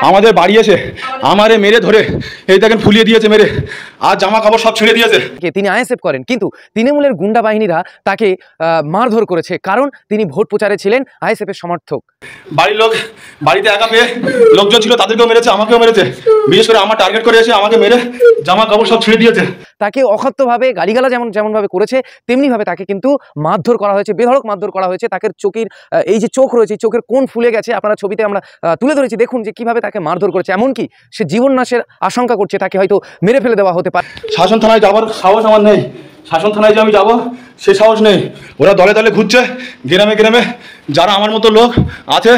আমাদের বাড়ি এসে আমারে মেরে ধরে এই দেখেন ফুলিয়ে দিয়েছে মেরে, আর জামা কাপড় সব ছিঁড়ে দিয়েছে। তিনি আইএসএফ করেন, কিন্তু তৃণমূলের গুন্ডা বাহিনীরা তাকে মারধর করেছে, কারণ তিনি ভোট প্রচারে ছিলেন আইএসএফ এর সমর্থক। বাড়ির লোক বাড়িতে একা পেয়ে লোকজন ছিল, তাদেরকেও মেরেছে, আমাকেও মেরেছে। বিশেষ করে আমার টার্গেট করে এসে আমাকে মেরে জামা কাপড় সব ছিঁড়ে দিয়েছে। তাকে অকথ্যভাবে গালিগালা যেমনভাবে করেছে, তেমনিভাবে তাকে কিন্তু মারধর করা হয়েছে, বেধড়ক মারধর করা হয়েছে। তাকে চোখের এই যে চোখ রয়েছে, চোখের কোণ ফুলে গেছে, আপনারা ছবিতে আমরা তুলে ধরেছি, দেখুন যে কিভাবে তাকে মারধর করেছে। এমনকি সে জীবন নাশের আশঙ্কা করছে, তাকে হয়তো মেরে ফেলে দেওয়া হতে পারে। শাসন থানায় যাওয়ার সাহস আমার নেই, শাসন থানায় যে আমি যাবো সে সাহস নেই। ওরা দলে দলে ঘুরছে গ্রামে গ্রামে, যারা আমার মতো লোক আছে,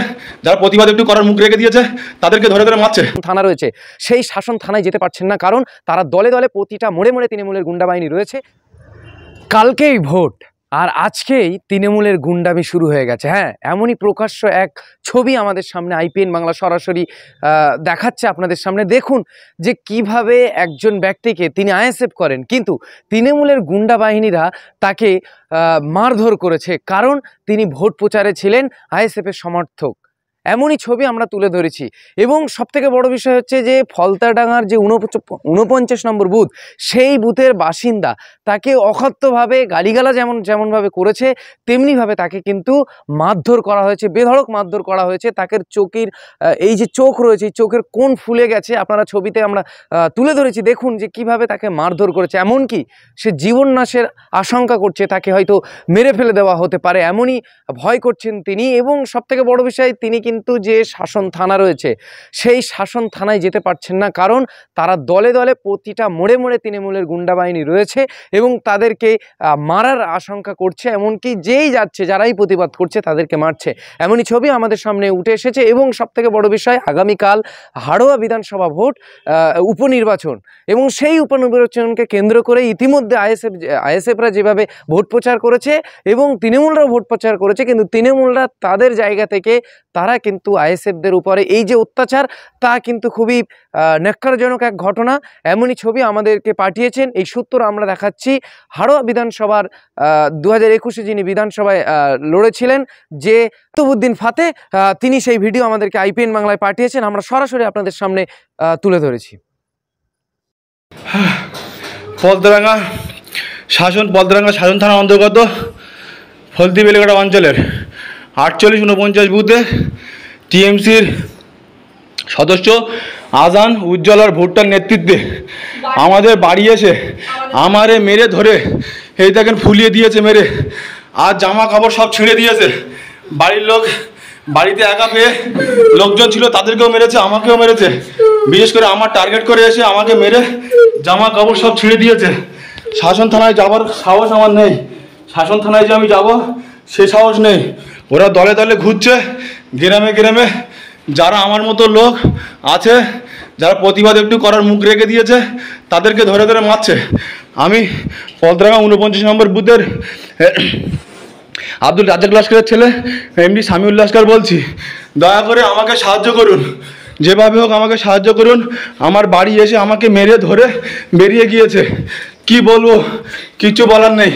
যারা প্রতিবাদ একটু করার মুখ রেখে দিয়েছে, তাদেরকে ধরে ধরে মারছে। থানা রয়েছে, সেই শাসন থানায় যেতে পারছেন না, কারণ তারা দলে দলে প্রতিটা মোড়ে মোড়ে তৃণমূলের গুন্ডা বাহিনী রয়েছে। কালকেই ভোট, আর আজকেই তৃণমূলের গুন্ডামি শুরু হয়ে গেছে। হ্যাঁ, এমনই প্রকাশ্য এক ছবি আমাদের সামনে আইপিএন বাংলা সরাসরি দেখাচ্ছে আপনাদের সামনে। দেখুন যে কিভাবে একজন ব্যক্তিকে, তিনি আইএসএফ করেন, কিন্তু তৃণমূলের গুন্ডা বাহিনীরা তাকে মারধর করেছে, কারণ তিনি ভোট প্রচারে ছিলেন আইএসএফ এর সমর্থক। এমনই ছবি আমরা তুলে ধরেছি। এবং সবথেকে বড় বিষয় হচ্ছে যে ফলতাডাঙ্গার যে 49 নম্বর বুথ, সেই বুথের বাসিন্দা তাকে অকথ্যভাবে গালিগালা যেমনভাবে করেছে, তেমনিভাবে তাকে কিন্তু মারধর করা হয়েছে, বেধড়ক মারধর করা হয়েছে। তাকে চোখের এই যে চোখ রয়েছে, এই চোখের কোণ ফুলে গেছে, আপনারা ছবিতে আমরা তুলে ধরেছি, দেখুন যে কিভাবে তাকে মারধর করেছে। এমনকি সে জীবন নাশের আশঙ্কা করছে, তাকে হয়তো মেরে ফেলে দেওয়া হতে পারে, এমনই ভয় করছেন তিনি। এবং সবথেকে বড় বিষয়, তিনি কিন্তু যে শাসন থানা রয়েছে, সেই শাসন থানায় যেতে পারছেন না, কারণ তারা দলে দলে প্রতিটা মোড়ে মোড়ে তৃণমূলের গুন্ডা বাহিনী রয়েছে এবং তাদেরকে মারার আশঙ্কা করছে। এমনকি যেই যাচ্ছে, যারাই প্রতিবাদ করছে, তাদেরকে মারছে। এমনই ছবি আমাদের সামনে উঠে এসেছে। এবং সবথেকে বড় বিষয়, আগামীকাল হাড়োয়া বিধানসভা ভোট, উপনির্বাচন, এবং সেই উপনির্বাচনকে কেন্দ্র করে ইতিমধ্যে আইএসএফরা যেভাবে ভোট প্রচার করেছে এবং তৃণমূলরাও ভোট প্রচার করেছে, কিন্তু তৃণমূলরা তাদের জায়গা থেকে তারা কিন্তু আইএসএফদের উপরে এই যে অত্যাচার, তা কিন্তু খুবই ন্যক্কারজনক এক ঘটনা। এমনই ছবি আমাদেরকে পাঠিয়েছেন। এই সূত্র আমরা দেখাচ্ছি। হাড়োয়া বিধানসভার 2021-এ যিনি বিধানসভায় লড়েছিলেন, যে তুবুদ্দিন ফাতে, তিনি সেই ভিডিও আমাদেরকে আইপিএন বাংলায় পাঠিয়েছেন। আমরা সরাসরি আপনাদের সামনে তুলে ধরেছি। পলতাডাঙ্গা শাসন থানার অন্তর্গত ফলতি বেলেঘাটা অঞ্চলের 48-49 বুথে টিএমসির সদস্য আজান উজ্জ্বলার ভোটটার নেতৃত্বে আমাদের বাড়ি এসে আমারে মেরে ধরে এই দেখেন ফুলিয়ে দিয়েছে মেরে, আর জামা কাপড় সব ছিঁড়ে দিয়েছে। বাড়ির লোক বাড়িতে একা পেয়ে লোকজন ছিল, তাদেরকেও মেরেছে, আমাকেও মেরেছে। বিশেষ করে আমার টার্গেট করে এসে আমাকে মেরে জামা কাপড় সব ছিঁড়ে দিয়েছে। শাসন থানায় যাওয়ার সাহস আমার নেই, শাসন থানায় যে আমি যাব সে সাহস নেই। ওরা দলে দলে ঘুরছে গ্রামে গ্রামে, যারা আমার মতো লোক আছে, যারা প্রতিবাদ একটু করার মুখ রেখে দিয়েছে, তাদেরকে ধরে ধরে মারছে। আমি পলতাডাঙ্গা 49 নম্বর বুথের আব্দুল রাজ্জাক লস্করের ছেলে এমডি সামিউল লস্কর বলছি, দয়া করে আমাকে সাহায্য করুন, যেভাবে হোক আমাকে সাহায্য করুন। আমার বাড়ি এসে আমাকে মেরে ধরে বেরিয়ে গিয়েছে। কি বলবো, কিচ্ছু বলার নেই।